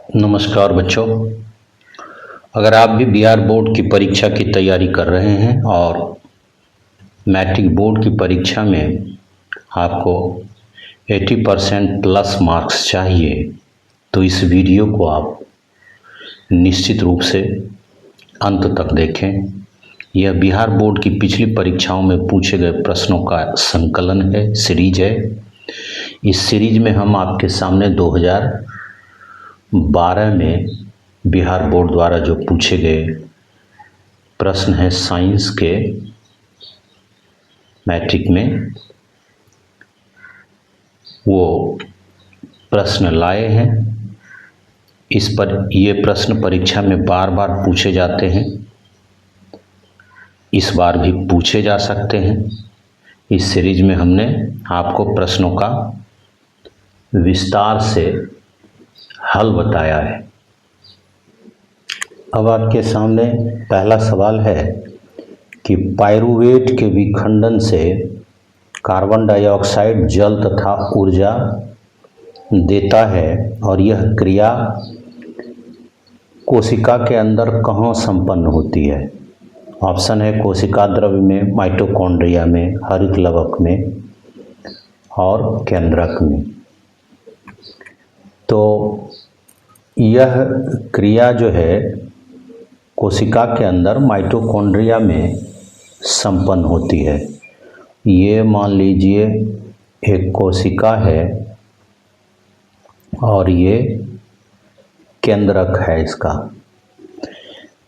नमस्कार बच्चों। अगर आप भी बिहार बोर्ड की परीक्षा की तैयारी कर रहे हैं और मैट्रिक बोर्ड की परीक्षा में आपको 80% प्लस मार्क्स चाहिए तो इस वीडियो को आप निश्चित रूप से अंत तक देखें। यह बिहार बोर्ड की पिछली परीक्षाओं में पूछे गए प्रश्नों का संकलन है, सीरीज है। इस सीरीज में हम आपके सामने 2012 में बिहार बोर्ड द्वारा जो पूछे गए प्रश्न हैं साइंस के मैट्रिक में, वो प्रश्न लाए हैं। इस पर ये प्रश्न परीक्षा में बार बार पूछे जाते हैं, इस बार भी पूछे जा सकते हैं। इस सीरीज में हमने आपको प्रश्नों का विस्तार से हल बताया है। अब आपके सामने पहला सवाल है कि पाइरूवेट के विखंडन से कार्बन डाइऑक्साइड जल तथा ऊर्जा देता है और यह क्रिया कोशिका के अंदर कहाँ संपन्न होती है। ऑप्शन है कोशिका द्रव्य में, माइटोकॉन्ड्रिया में, हरित लवक में और केंद्रक में। तो यह क्रिया जो है कोशिका के अंदर माइटोकॉन्ड्रिया में संपन्न होती है। ये मान लीजिए एक कोशिका है और ये केंद्रक है इसका,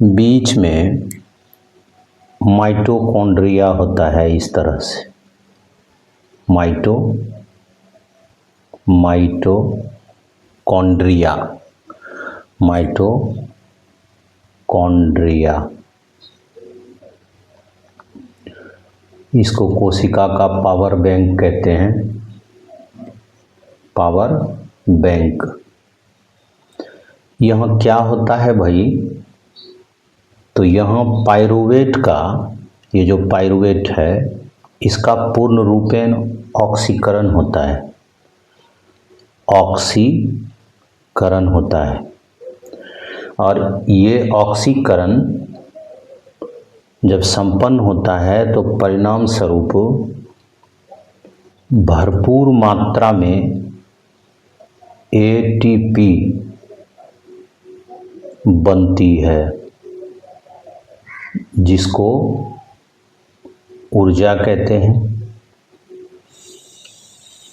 बीच में माइटोकॉन्ड्रिया होता है इस तरह से, माइटोकॉन्ड्रिया। इसको कोशिका का पावर बैंक कहते हैं, पावर बैंक। यहाँ क्या होता है भाई, तो यहाँ पाइरूवेट का, ये जो पाइरूवेट है इसका पूर्ण रूपेण ऑक्सीकरण होता है, ऑक्सीकरण होता है। और ये ऑक्सीकरण जब संपन्न होता है तो परिणाम स्वरूप भरपूर मात्रा में एटीपी बनती है, जिसको ऊर्जा कहते हैं।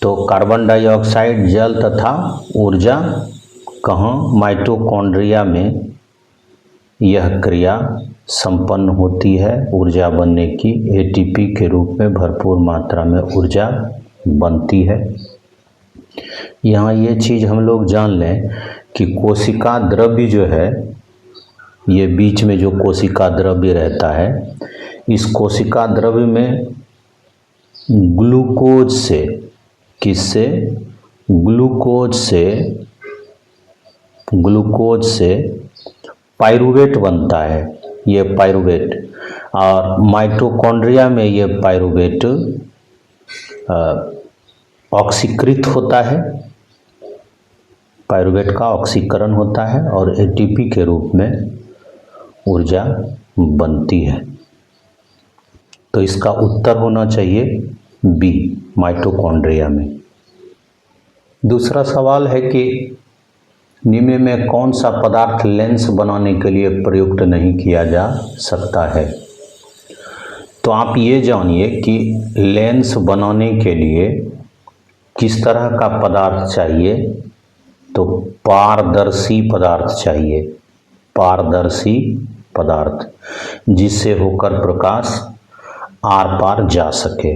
तो कार्बन डाइऑक्साइड जल तथा ऊर्जा कहाँ, माइटोकॉन्ड्रिया में यह क्रिया संपन्न होती है ऊर्जा बनने की। एटीपी के रूप में भरपूर मात्रा में ऊर्जा बनती है। यहाँ ये चीज़ हम लोग जान लें कि कोशिका द्रव्य जो है, ये बीच में जो कोशिका द्रव्य रहता है, इस कोशिका द्रव्य में ग्लूकोज से, किससे, ग्लूकोज से पाइरूवेट बनता है, ये पाइरूवेट। और माइटोकॉन्ड्रिया में ये पाइरूवेट ऑक्सीकृत होता है, पाइरूवेट का ऑक्सीकरण होता है और एटीपी के रूप में ऊर्जा बनती है। तो इसका उत्तर होना चाहिए बी, माइटोकॉन्ड्रिया में। दूसरा सवाल है कि निम्न में कौन सा पदार्थ लेंस बनाने के लिए प्रयुक्त नहीं किया जा सकता है। तो आप ये जानिए कि लेंस बनाने के लिए किस तरह का पदार्थ चाहिए, तो पारदर्शी पदार्थ चाहिए, पारदर्शी पदार्थ जिससे होकर प्रकाश आर पार जा सके।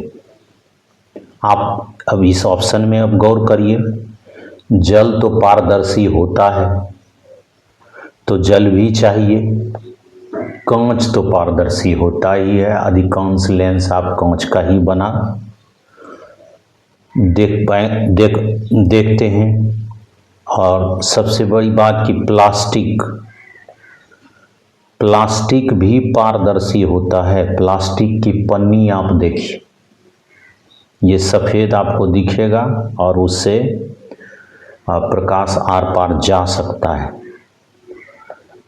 आप अब इस ऑप्शन में अब गौर करिए, जल तो पारदर्शी होता है तो जल भी चाहिए, कांच तो पारदर्शी होता ही है, अधिकांश लेंस आप कांच का ही बना देखते हैं। और सबसे बड़ी बात कि प्लास्टिक भी पारदर्शी होता है। प्लास्टिक की पन्नी आप देखिए, ये सफ़ेद आपको दिखेगा और उससे प्रकाश आर पार जा सकता है।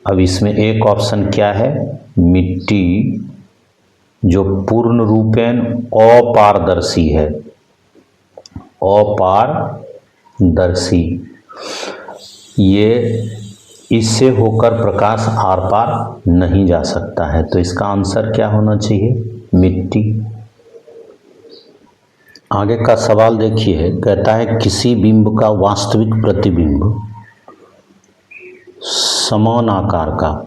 अब इसमें एक ऑप्शन क्या है, मिट्टी जो पूर्ण रूपेण अपारदर्शी है, अपारदर्शी, ये इससे होकर प्रकाश आर पार नहीं जा सकता है। तो इसका आंसर क्या होना चाहिए, मिट्टी। आगे का सवाल देखिए, कहता है किसी बिंब का वास्तविक प्रतिबिंब समान आकार का,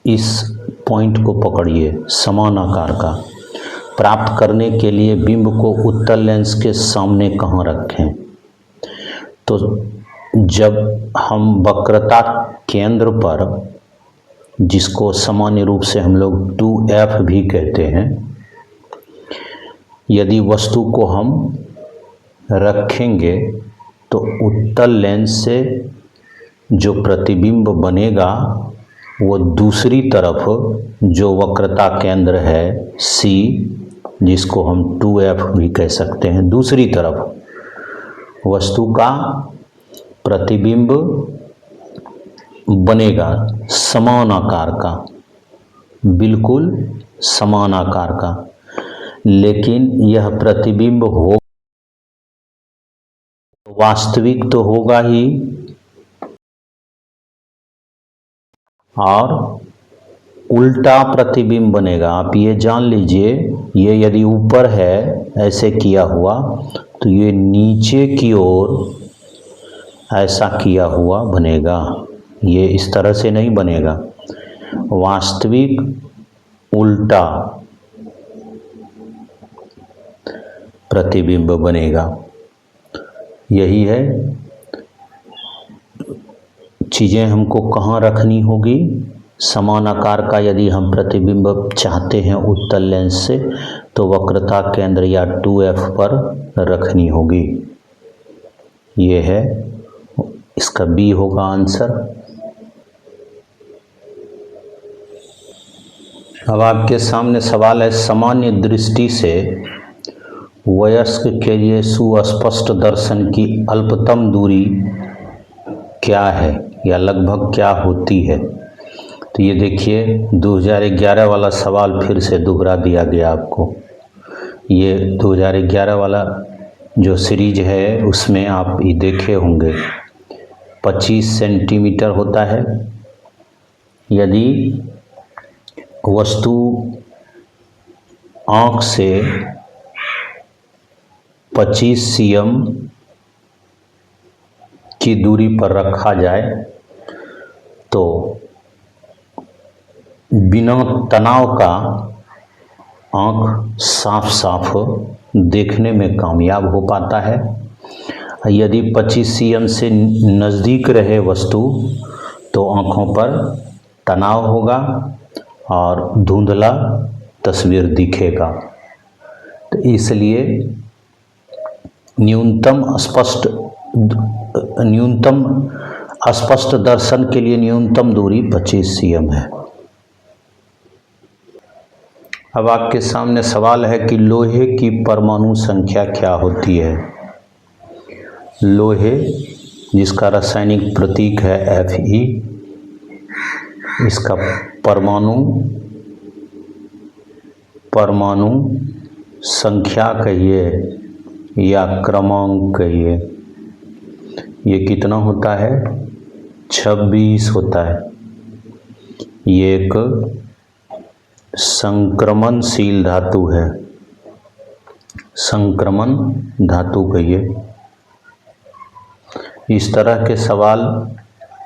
इस पॉइंट को पकड़िए, समान आकार का प्राप्त करने के लिए बिंब को उत्तल लेंस के सामने कहाँ रखें। तो जब हम वक्रता केंद्र पर, जिसको सामान्य रूप से हम लोग 2F भी कहते हैं, यदि वस्तु को हम रखेंगे तो उत्तल लेंस से जो प्रतिबिंब बनेगा वो दूसरी तरफ जो वक्रता केंद्र है C, जिसको हम 2F भी कह सकते हैं, दूसरी तरफ वस्तु का प्रतिबिंब बनेगा समान आकार का, बिल्कुल समान आकार का, लेकिन यह प्रतिबिंब हो वास्तविक तो होगा ही, और उल्टा प्रतिबिंब बनेगा। आप ये जान लीजिए, ये यदि ऊपर है ऐसे किया हुआ, तो ये नीचे की ओर ऐसा किया हुआ बनेगा, ये इस तरह से नहीं बनेगा, वास्तविक उल्टा प्रतिबिंब बनेगा। यही है, चीज़ें हमको कहाँ रखनी होगी, समान आकार का यदि हम प्रतिबिंब चाहते हैं उत्तल लेंस से, तो वक्रता केंद्र या 2F पर रखनी होगी। ये है, इसका बी होगा आंसर। अब आपके सामने सवाल है, सामान्य दृष्टि से वयस्क के लिए सुस्पष्ट दर्शन की अल्पतम दूरी क्या है या लगभग क्या होती है। तो ये देखिए 2011 वाला सवाल फिर से दोहरा दिया गया आपको। ये 2011 वाला जो सीरीज है उसमें आप ये देखे होंगे, 25 सेंटीमीटर होता है। यदि वस्तु आँख से 25 cm की दूरी पर रखा जाए तो बिना तनाव का आँख साफ साफ देखने में कामयाब हो पाता है। यदि 25 cm से नज़दीक रहे वस्तु तो आँखों पर तनाव होगा और धुंधला तस्वीर दिखेगा। तो इसलिए न्यूनतम स्पष्ट दर्शन के लिए न्यूनतम दूरी 25 cm है। अब आपके सामने सवाल है कि लोहे की परमाणु संख्या क्या होती है। लोहे, जिसका रासायनिक प्रतीक है Fe, इसका परमाणु संख्या कहिए या क्रमांक कहिए, ये कितना होता है, 26 होता है। ये एक संक्रमणशील धातु है, संक्रमण धातु कहिए। इस तरह के सवाल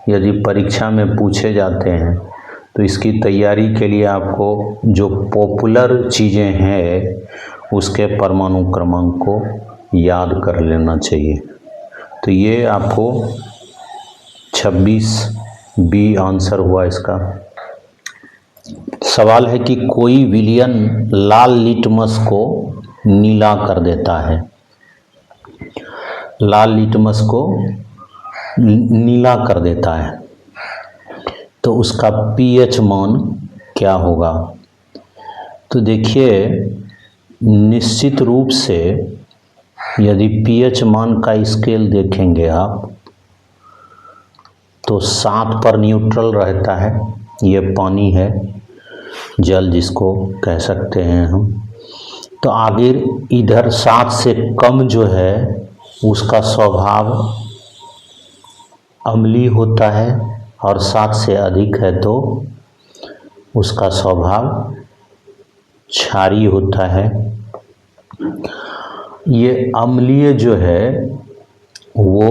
यदि परीक्षा में पूछे जाते हैं तो इसकी तैयारी के लिए आपको जो पॉपुलर चीज़ें हैं उसके परमाणु क्रमांक को याद कर लेना चाहिए। तो ये आपको 26 बी आंसर हुआ इसका। सवाल है कि कोई विलयन लाल लिटमस को नीला कर देता है। लाल लिटमस को नीला कर देता है तो उसका pH मान क्या होगा। तो देखिए, निश्चित रूप से यदि pH मान का स्केल देखेंगे आप तो 7 पर न्यूट्रल रहता है, ये पानी है, जल जिसको कह सकते हैं हम। तो आगे इधर 7 से कम जो है उसका स्वभाव अम्लीय होता है, और 7 से अधिक है तो उसका स्वभाव क्षारीय होता है। ये अम्लीय जो है वो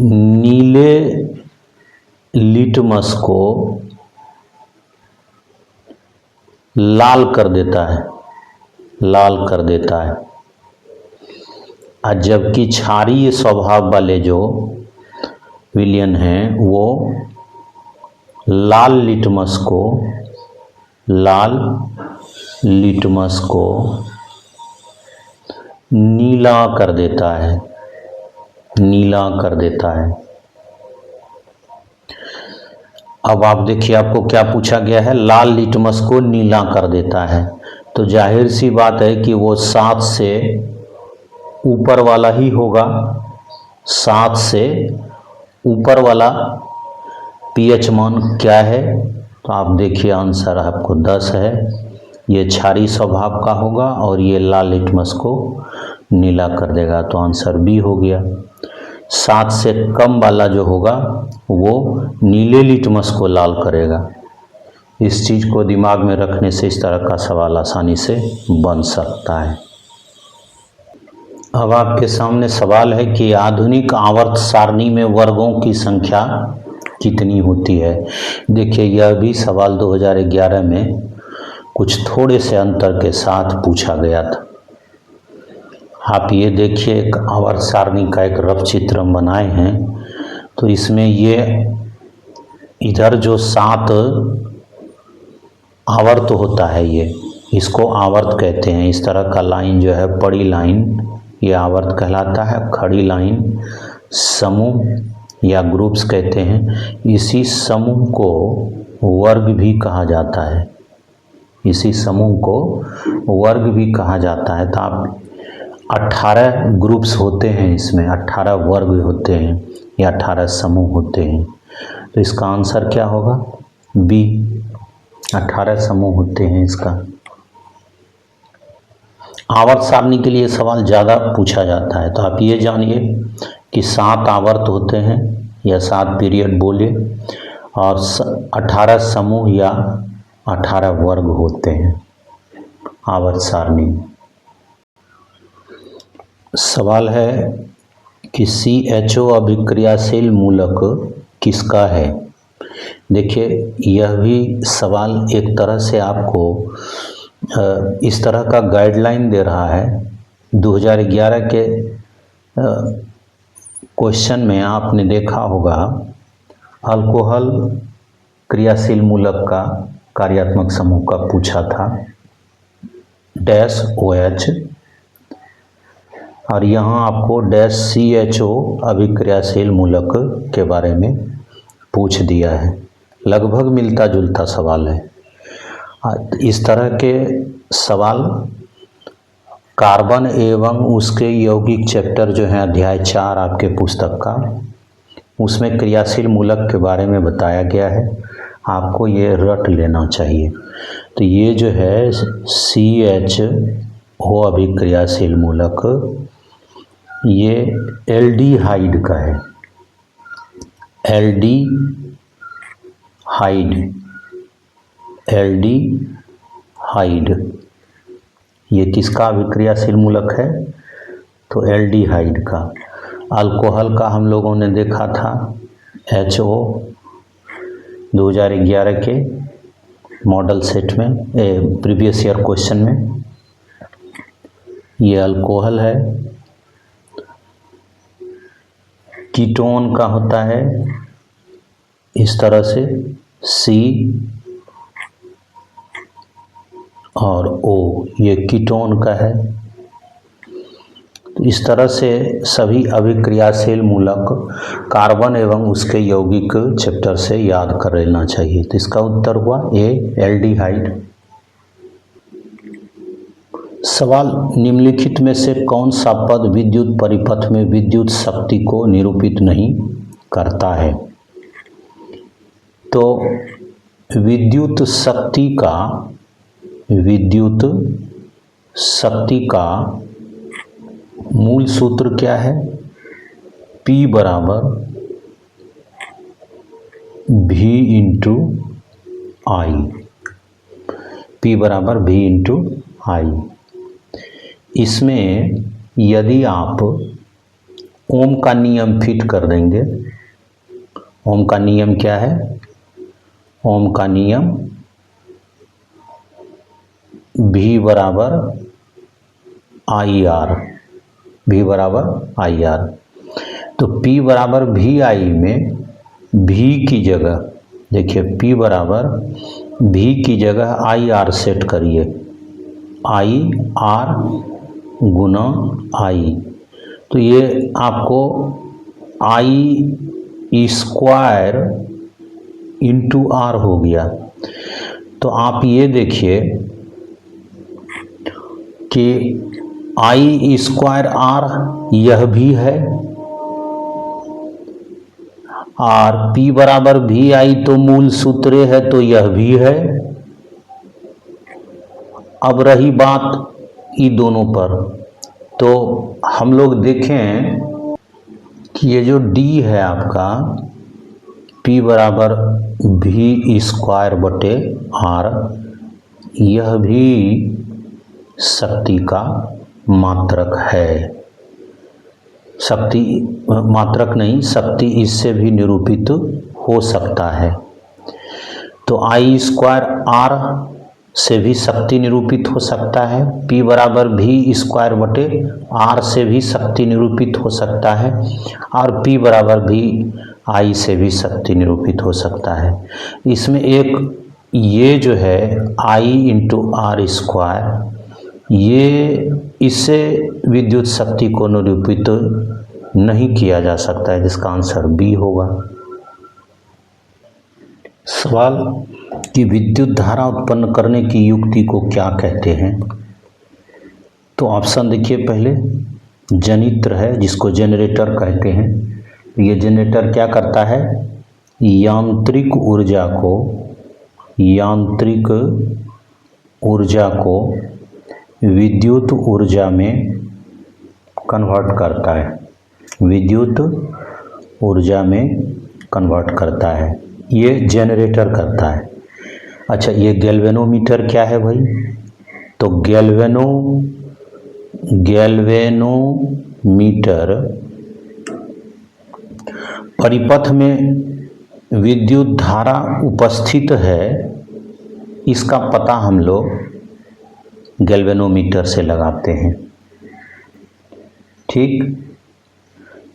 नीले लिटमस को लाल कर देता है, लाल कर देता है, और जबकि क्षारीय स्वभाव वाले जो विलयन हैं वो लाल लिटमस को नीला कर देता है, नीला कर देता है। अब आप देखिए, आपको क्या पूछा गया है, लाल लिटमस को नीला कर देता है, तो जाहिर सी बात है कि वो 7 से ऊपर वाला ही होगा। 7 से ऊपर वाला पीएच मान क्या है, तो आप देखिए आंसर आपको 10 है। ये क्षारीय स्वभाव का होगा और ये लाल लिटमस को नीला कर देगा, तो आंसर बी हो गया। 7 से कम वाला जो होगा वो नीले लिटमस को लाल करेगा। इस चीज़ को दिमाग में रखने से इस तरह का सवाल आसानी से बन सकता है। अब आपके सामने सवाल है कि आधुनिक आवर्त सारणी में वर्गों की संख्या कितनी होती है। देखिए, यह भी सवाल 2011 में कुछ थोड़े से अंतर के साथ पूछा गया था। आप ये देखिए, एक आवर्त सारणी का एक रफ चित्र हम बनाए हैं, तो इसमें ये इधर जो 7 आवर्त होता है, ये इसको आवर्त कहते हैं। इस तरह का लाइन जो है, बड़ी लाइन, ये आवर्त कहलाता है। खड़ी लाइन समूह या ग्रुप्स कहते हैं। इसी समूह को वर्ग भी कहा जाता है, इसी समूह को वर्ग भी कहा जाता है। तो आप 18 ग्रुप्स होते हैं, इसमें 18 वर्ग होते हैं या 18 समूह होते हैं। तो इसका आंसर क्या होगा, बी, 18 समूह होते हैं इसका। आवर्त सारणी के लिए सवाल ज़्यादा पूछा जाता है, तो आप ये जानिए कि 7 आवर्त होते हैं या 7 पीरियड बोले, और 18 समूह या 18 वर्ग होते हैं आवर्त सारणी। सवाल है कि CHO अभिक्रियाशील मूलक किसका है। देखिए, यह भी सवाल एक तरह से आपको इस तरह का गाइडलाइन दे रहा है। 2011 के क्वेश्चन में आपने देखा होगा, अल्कोहल क्रियाशील मूलक का कार्यात्मक समूह का पूछा था, डैश OH, और यहाँ आपको डैश CHO अभिक्रियाशील मूलक के बारे में पूछ दिया है। लगभग मिलता जुलता सवाल है। इस तरह के सवाल कार्बन एवं उसके यौगिक चैप्टर जो है, अध्याय 4 आपके पुस्तक का, उसमें क्रियाशील मूलक के बारे में बताया गया है। आपको ये रट लेना चाहिए। तो ये जो है CHO अभिक्रियाशील मूलक, ये एल्डिहाइड का है, एल्डिहाइड, ये किसका अभिक्रियाशील मूलक है, तो एल्डिहाइड का। अल्कोहल का हम लोगों ने देखा था HO 2011 के मॉडल सेट में, प्रीवियस ईयर क्वेश्चन में। ये अल्कोहल है। कीटोन का होता है इस तरह से C और O, ये कीटोन का है। तो इस तरह से सभी अभिक्रियाशील मूलक कार्बन एवं उसके यौगिक चैप्टर से याद कर लेना चाहिए। तो इसका उत्तर हुआ A, एल्डिहाइड। सवाल, निम्नलिखित में से कौन सा पद विद्युत परिपथ में विद्युत शक्ति को निरूपित नहीं करता है। तो विद्युत शक्ति का मूल सूत्र क्या है? P बराबर V इंटू आई। P बराबर V इंटू आई। इसमें यदि आप ओम का नियम फिट कर देंगे, ओम का नियम क्या है? ओम का नियम V बराबर आई आर, V बराबर आई आर। तो P बराबर V आई में V की जगह देखिए, P बराबर V की जगह आई आर सेट करिए, आई आर गुना आई। तो ये आपको आई स्क्वायर इंटू आर हो गया। तो आप ये देखिए कि आई स्क्वायर आर यह भी है, और P बराबर भी आई तो मूल सूत्र है, तो यह भी है। अब रही बात ई दोनों पर, तो हम लोग देखें कि ये जो D है आपका, P बराबर V स्क्वायर बटे आर, यह भी शक्ति का मात्रक है। शक्ति मात्रक नहीं, शक्ति इससे भी निरूपित हो सकता है। तो आई स्क्वायर आर से भी शक्ति निरूपित हो सकता है, P बराबर V स्क्वायर बटे आर से भी शक्ति निरूपित हो सकता है, और P बराबर भी आई से भी शक्ति निरूपित हो सकता है। इसमें एक ये जो है आई इंटू आर स्क्वायर, ये इससे विद्युत शक्ति को निरूपित नहीं किया जा सकता है, जिसका आंसर बी होगा। सवाल कि विद्युत धारा उत्पन्न करने की युक्ति को क्या कहते हैं? तो ऑप्शन देखिए, पहले जनित्र है जिसको जनरेटर कहते हैं। ये जनरेटर क्या करता है? यांत्रिक ऊर्जा को विद्युत ऊर्जा में कन्वर्ट करता है, विद्युत ऊर्जा में कन्वर्ट करता है, ये जनरेटर करता है। अच्छा, ये गैल्वेनोमीटर क्या है भाई? तो गैल्वेनोमीटर परिपथ में विद्युत धारा उपस्थित है, इसका पता हम लोग गैल्वेनोमीटर से लगाते हैं। ठीक,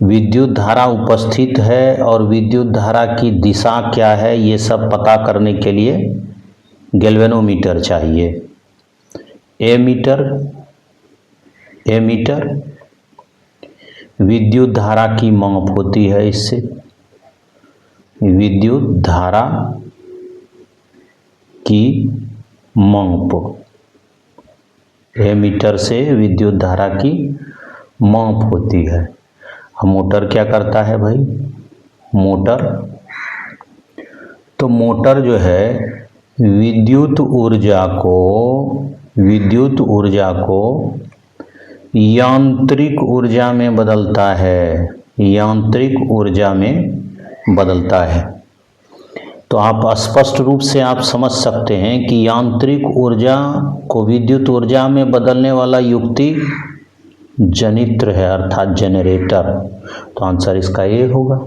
विद्युत धारा उपस्थित है और विद्युत धारा की दिशा क्या है, ये सब पता करने के लिए गैल्वेनोमीटर चाहिए। एमीटर विद्युत धारा की माप होती है, इससे विद्युत धारा की माप, एमीटर से विद्युत धारा की माप होती है। मोटर क्या करता है भाई? मोटर जो है विद्युत ऊर्जा को यांत्रिक ऊर्जा में बदलता है, तो आप स्पष्ट रूप से आप समझ सकते हैं कि यांत्रिक ऊर्जा को विद्युत ऊर्जा में बदलने वाला युक्ति जनित्र है, अर्थात जनरेटर। तो आंसर इसका ये होगा।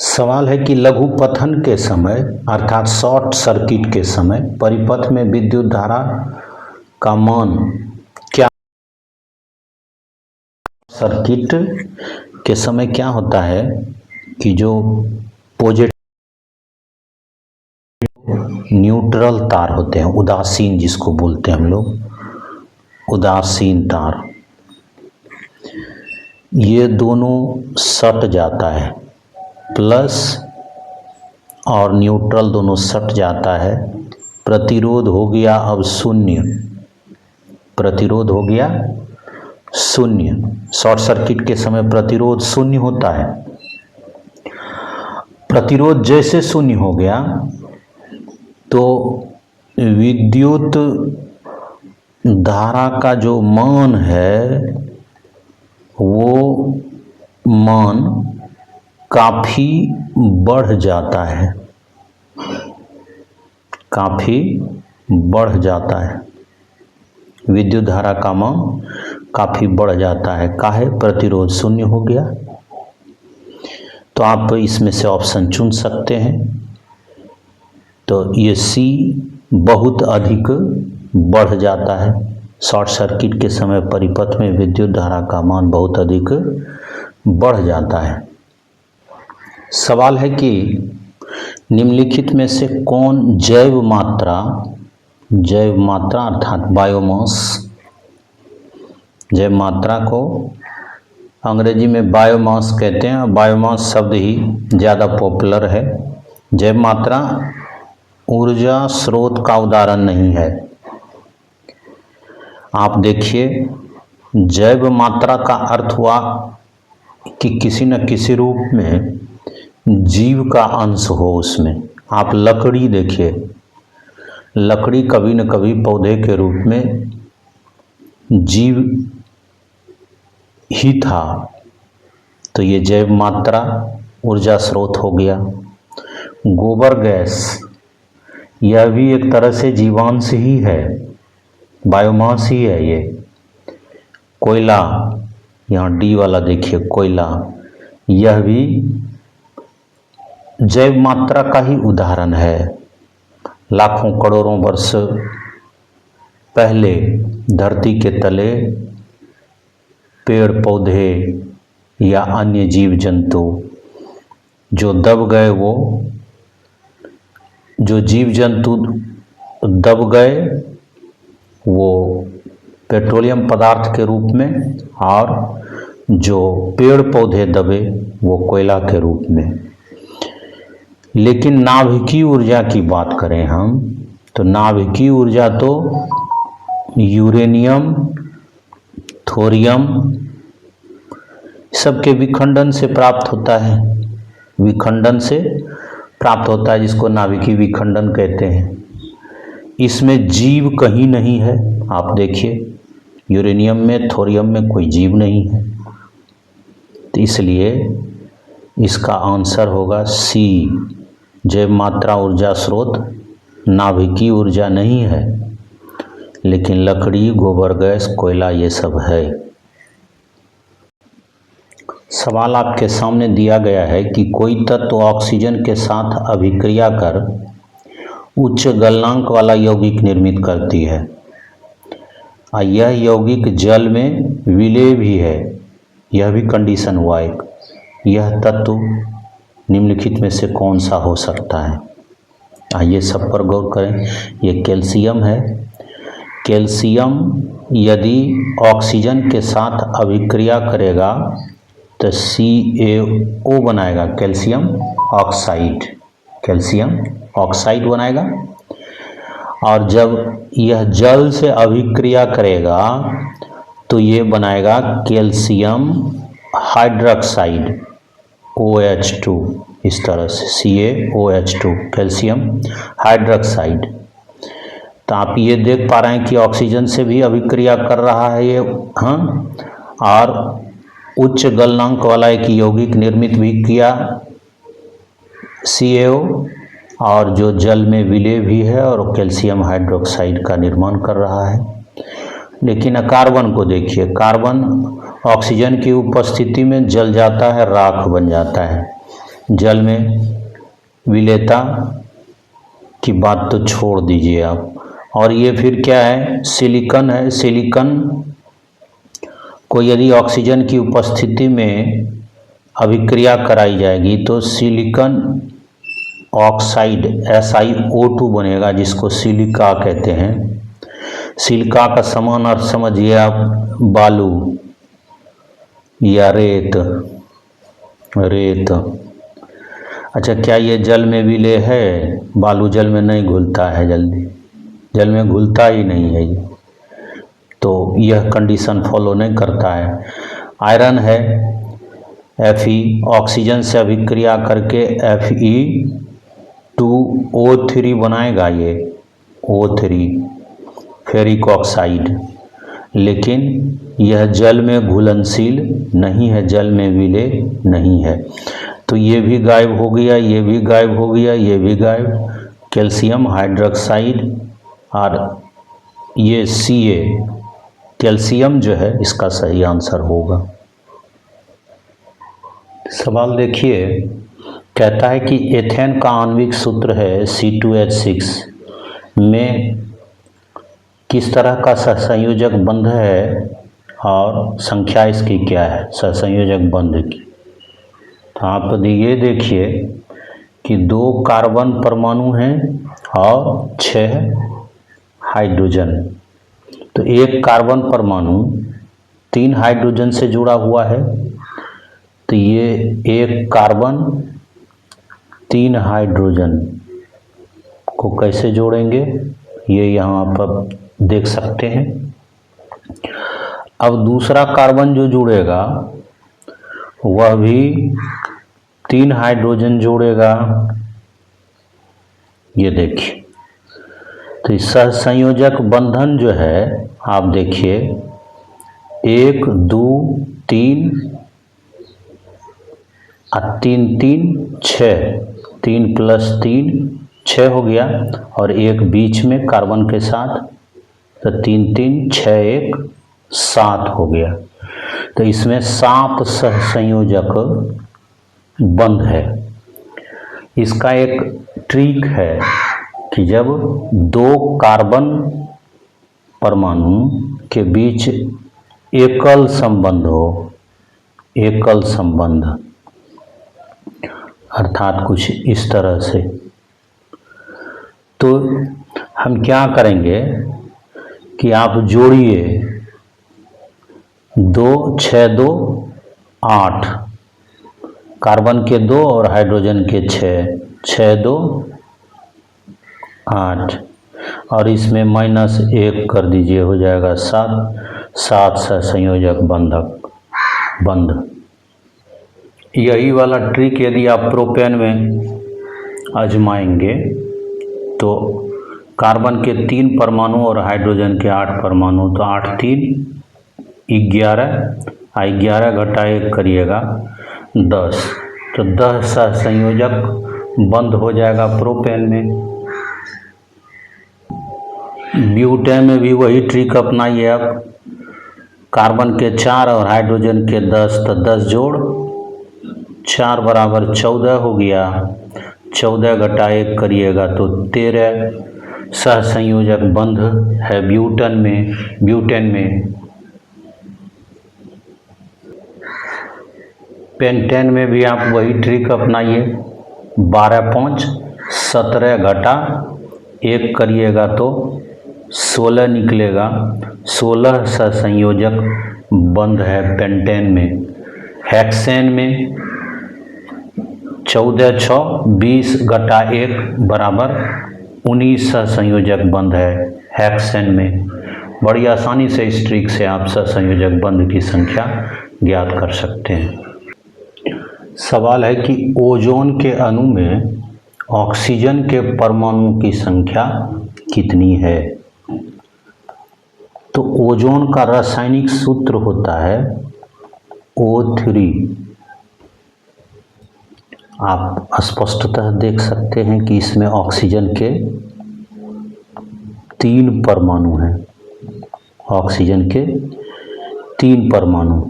सवाल है कि लघु पथन के समय अर्थात शॉर्ट सर्किट के समय परिपथ में विद्युत धारा का मान क्या? सर्किट के समय क्या होता है कि जो पॉजिटिव न्यूट्रल तार होते हैं, उदासीन जिसको बोलते हैं हम लोग, उदासीन तार, ये दोनों सट जाता है, प्लस और न्यूट्रल दोनों सट जाता है। प्रतिरोध हो गया अब शून्य, प्रतिरोध हो गया शून्य। शॉर्ट सर्किट के समय प्रतिरोध शून्य होता है। प्रतिरोध जैसे शून्य हो गया तो विद्युत धारा का जो मान है वो मान काफ़ी बढ़ जाता है, काफ़ी बढ़ जाता है। विद्युत धारा का मान काफ़ी बढ़ जाता है। काहे? प्रतिरोध शून्य हो गया। तो आप इसमें से ऑप्शन चुन सकते हैं। तो ये सी बहुत अधिक बढ़ जाता है। शॉर्ट सर्किट के समय परिपथ में विद्युत धारा का मान बहुत अधिक बढ़ जाता है। सवाल है कि निम्नलिखित में से कौन जैव मात्रा अर्थात बायोमास, जैव मात्रा को अंग्रेजी में बायोमास कहते हैं। बायोमास शब्द ही ज़्यादा पॉपुलर है। जैव मात्रा ऊर्जा स्रोत का उदाहरण नहीं है। आप देखिए, जैव मात्रा का अर्थ हुआ कि किसी न किसी रूप में जीव का अंश हो उसमें। आप लकड़ी देखिए, लकड़ी कभी न कभी पौधे के रूप में जीव ही था। तो ये जैव मात्रा ऊर्जा स्रोत हो गया। गोबर गैस, यह भी एक तरह से जीवांश ही है, बायोमास ही है ये। कोयला, यहाँ डी वाला देखिए कोयला, यह भी जैव मात्रा का ही उदाहरण है। लाखों करोड़ों वर्ष पहले धरती के तले पेड़ पौधे या अन्य जीव जंतु जो दब गए, वो जो जीव जंतु दब गए वो पेट्रोलियम पदार्थ के रूप में, और जो पेड़ पौधे दबे वो कोयला के रूप में। लेकिन नाभिकीय ऊर्जा की बात करें हम, तो नाभिकीय ऊर्जा तो यूरेनियम, थोरियम सबके विखंडन से प्राप्त होता है। विखंडन से प्राप्त होता है, जिसको नाभिकीय विखंडन कहते हैं। इसमें जीव कहीं नहीं है। आप देखिए, यूरेनियम में, थोरियम में कोई जीव नहीं है। तो इसलिए इसका आंसर होगा सी, जैव मात्रा ऊर्जा स्रोत नाभिकीय ऊर्जा नहीं है, लेकिन लकड़ी, गोबर गैस, कोयला ये सब है। सवाल आपके सामने दिया गया है कि कोई तत्व ऑक्सीजन के साथ अभिक्रिया कर उच्च गलनांक वाला यौगिक निर्मित करती है। यह यौगिक जल में विलेय भी है। यह भी कंडीशन हुआ एक। यह तत्व निम्नलिखित में से कौन सा हो सकता है? आइए सब पर गौर करें। ये कैल्शियम है। कैल्शियम यदि ऑक्सीजन के साथ अभिक्रिया करेगा तो CaO बनाएगा, कैल्शियम ऑक्साइड। कैल्शियम ऑक्साइड बनाएगा। और जब यह जल से अभिक्रिया करेगा तो ये बनाएगा कैल्शियम हाइड्रोक्साइड, OH2। इस तरह से CaOH2, कैल्शियम हाइड्रोक्साइड। तो आप ये देख पा रहे हैं कि ऑक्सीजन से भी अभिक्रिया कर रहा है ये, हाँ, और उच्च गलनांक वाला एक यौगिक निर्मित भी किया CaO, और जो जल में विलेय भी है और कैल्शियम हाइड्रोक्साइड का निर्माण कर रहा है। लेकिन कार्बन को देखिए, कार्बन ऑक्सीजन की उपस्थिति में जल जाता है, राख बन जाता है। जल में विलेयता की बात तो छोड़ दीजिए आप। और ये फिर क्या है? सिलिकॉन है। सिलिकॉन को यदि ऑक्सीजन की उपस्थिति में अभिक्रिया कराई जाएगी तो सिलिकॉन ऑक्साइड SiO2 बनेगा, जिसको सिलिका कहते हैं। सिलिका का समान अर्थ समझिए आप, बालू या रेत। अच्छा, क्या ये जल में विलेय है? बालू जल में नहीं घुलता है जल्दी, जल में घुलता ही नहीं है ये। तो यह कंडीशन फॉलो नहीं करता है। आयरन है Fe ऑक्सीजन से अभिक्रिया करके Fe2O3 बनाएगा, ये O3 फेरिक ऑक्साइड, लेकिन यह जल में घुलनशील नहीं है, जल में विलेय नहीं है। तो ये भी गायब हो गया, ये भी गायब हो गया, ये भी गायब। कैल्शियम हाइड्रोक्साइड और ये Ca कैल्शियम जो है इसका सही आंसर होगा। सवाल देखिए, कहता है कि एथेन का आणविक सूत्र है C2H6 में किस तरह का सहसंयोजक बंध है और संख्या इसकी क्या है, सहसंयोजक बंध की। तो आप ये देखिए कि 2 कार्बन परमाणु हैं और 6 हाइड्रोजन। तो एक कार्बन परमाणु 3 हाइड्रोजन से जुड़ा हुआ है, तो ये एक कार्बन 3 हाइड्रोजन को कैसे जोड़ेंगे ये यहाँ पर देख सकते हैं। अब दूसरा कार्बन जो जुड़ेगा वह भी 3 हाइड्रोजन जोड़ेगा, ये देखिए। तो इस सहसंयोजक बंधन जो है आप देखिए 1 2 3 और 3 3 6, 3 + 3 6 हो गया, और एक बीच में कार्बन के साथ, तो 3 3 6 1 7 हो गया। तो इसमें 7 सहसंयोजक बंध है। इसका एक ट्रिक है कि जब 2 कार्बन परमाणु के बीच एकल संबंध हो, एकल संबंध अर्थात कुछ इस तरह से, तो हम क्या करेंगे कि आप जोड़िए 2 6 2 8, कार्बन के 2 और हाइड्रोजन के 6, 6 2 8, और इसमें -1 कर दीजिए, हो जाएगा 7, 7 सहसंयोजक बंध। यही वाला ट्रिक यदि आप प्रोपेन में आजमाएंगे तो कार्बन के 3 परमाणु और हाइड्रोजन के 8 परमाणु, तो 8 3 11, 11 घटा 1 करिएगा 10, तो 10 सहसंयोजक बंध हो जाएगा प्रोपेन में। ब्यूटेन में भी वही ट्रिक अपनाइए आप, कार्बन के 4 और हाइड्रोजन के 10, तो 10 जोड़ 4 = 14 हो गया, 14 घटा 1 करिएगा तो 13 सहसंयोजक बंध है ब्यूटेन में। पेंटेन में भी आप वही ट्रिक अपनाइए, 12 5 17 घटा 1 करिएगा तो 16 निकलेगा, 16 सहसंयोजक बंध है पेंटेन में। हेक्सेन में 14 6 20 घटा 1 बराबर 19 सहसंयोजक बंध है हेक्सेन में। बड़ी आसानी से इस ट्रिक से आप सहसंयोजक बंध की संख्या ज्ञात कर सकते हैं। सवाल है कि ओजोन के अणु में ऑक्सीजन के परमाणु की संख्या कितनी है। तो ओजोन का रासायनिक सूत्र होता है O3। आप स्पष्टतः देख सकते हैं कि इसमें ऑक्सीजन के 3 परमाणु हैं, ऑक्सीजन के 3 परमाणु।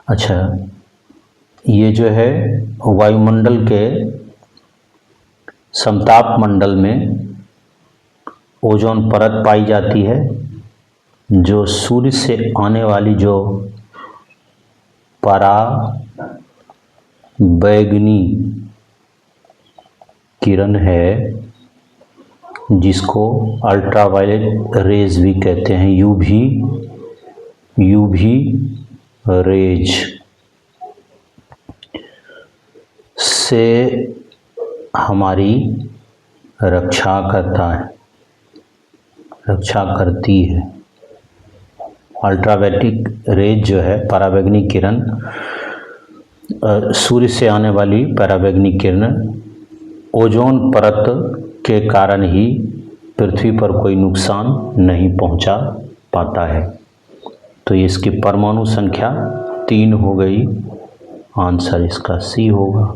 अच्छा, ये जो है वायुमंडल के समताप मंडल में ओजोन परत पाई जाती है, जो सूर्य से आने वाली जो पराबैंगनी किरण है, जिसको अल्ट्रावायलेट रेज भी कहते हैं, यूवी रेज से हमारी रक्षा करता है, रक्षा करती है। अल्ट्रावायलेट रेज जो है, पराबैंगनी किरण, सूर्य से आने वाली पराबैंगनी किरण ओजोन परत के कारण ही पृथ्वी पर कोई नुकसान नहीं पहुंचा पाता है। तो इसकी परमाणु संख्या 3 हो गई, आंसर इसका सी होगा।